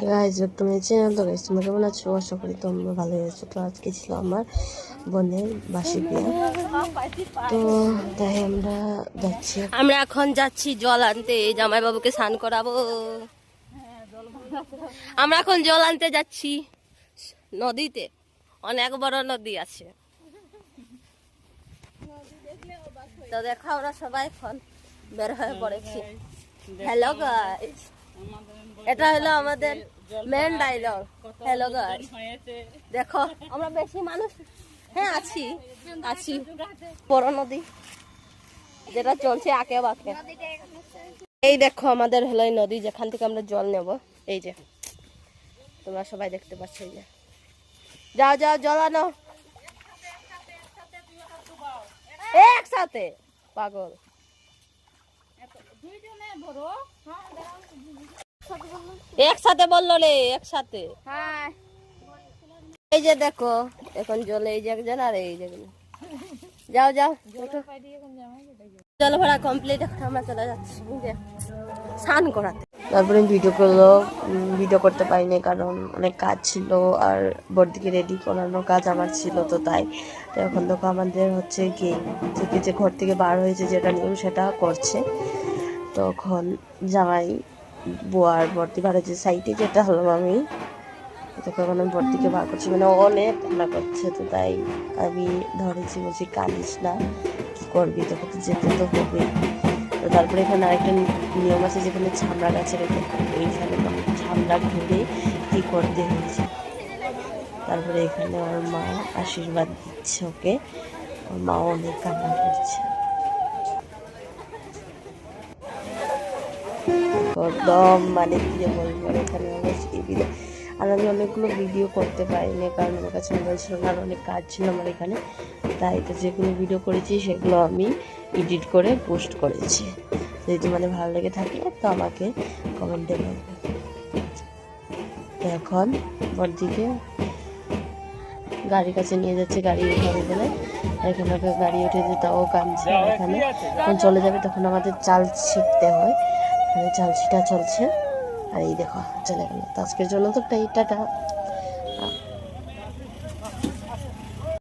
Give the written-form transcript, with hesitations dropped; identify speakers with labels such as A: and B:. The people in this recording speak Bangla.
A: গাইজ তুমি চ্যানেল তো গাইজ তোমরা কেমন আছো? আশা করি তোমরা ভালো আছো। তো আজকে ছিল আমার বোনের বাসি বিয়ে, তো তাই আমরা এখন যাচ্ছি জল আনতে। জামাই বাবুকে স্নান করাবো। আমরা এখন জল আনতে যাচ্ছি নদীতে, অনেক বড় নদী আছে। তো দেখো আমরা সবাই এখন বের হয়ে পড়েছি। হ্যালো গাইজ, এটা হলো আমাদের মেন ডায়লগ। হ্যালো গাইস, দেখো আমরা বেশি মানুষ আছি আছি বড় নদী যেটা চলছে আঁকে বাঁকে। এই দেখো আমাদের হলো এই নদী যেখান থেকে আমরা জল নেব। এই যে তোমরা সবাই দেখতে পাচ্ছ, এই যে যাও যাও জল আনো একসাথে। পাগল, একসাথে বললো রে, একসাথে। এই যে দেখো এখন জলে এই যে একজন আর এই যে যাও যাও জল ভরা কমপ্লিট। এখন আমরা চলে যাচ্ছি স্নান করাতে। তারপরে ভিডিও করতে পারিনি কারণ অনেক কাজ ছিল আর বড়দিকে রেডি করানোর কাজ আমার ছিল। তো তাই এখন দেখো আমাদের হচ্ছে কি থেকে যে ঘর থেকে বার হয়েছে যেটা নিয়ম সেটা করছে। তখন জামাই বুয়ার বর্তি বার হয়েছে সাইডে, যেটা হলো আমি তখন আমি বর্তিকে বার করছি, মানে অনেক কান্না করছে। তো তাই আমি ধরেছি, বলছি কাঁদিস না, কি করবি, তোকে তো যেতে তো হবে। তো তারপরে এখানে আরেকটা নিয়ম আছে যেখানে ছামড়া গাছে রেখে এইখানে ছামড়া ঘুরে কি করতে হয়েছে। তারপরে এখানে ওর মা আশীর্বাদ দিচ্ছে ওকে, ওর মা অনেক কান্না করছে একদম, মানে কি বলবো। এখানে আর আমি অনেকগুলো ভিডিও করতে পারিনি কারণ আমার কাছে মোবাইল ছিল না আর অনেক কাজ ছিল আমার এখানে। তাই তো যেগুলো ভিডিও করেছি সেগুলো আমি এডিট করে পোস্ট করেছি। যদি তোমাদের ভালো লেগে থাকে তো আমাকে কমেন্টে বলবে। এখন বড়দিকে গাড়ির কাছে নিয়ে যাচ্ছে, গাড়ি উঠাবে বলে। এখানে ওকে গাড়ি উঠে যেতে ও কাঁদছে। এখানে যখন চলে যাবে তখন আমাদের চাল ছিটতে হয়, এখানে চাল ছিটা চলছে। আর এই দেখো চলে গেল। তো আজকের জন্য তো টাটা।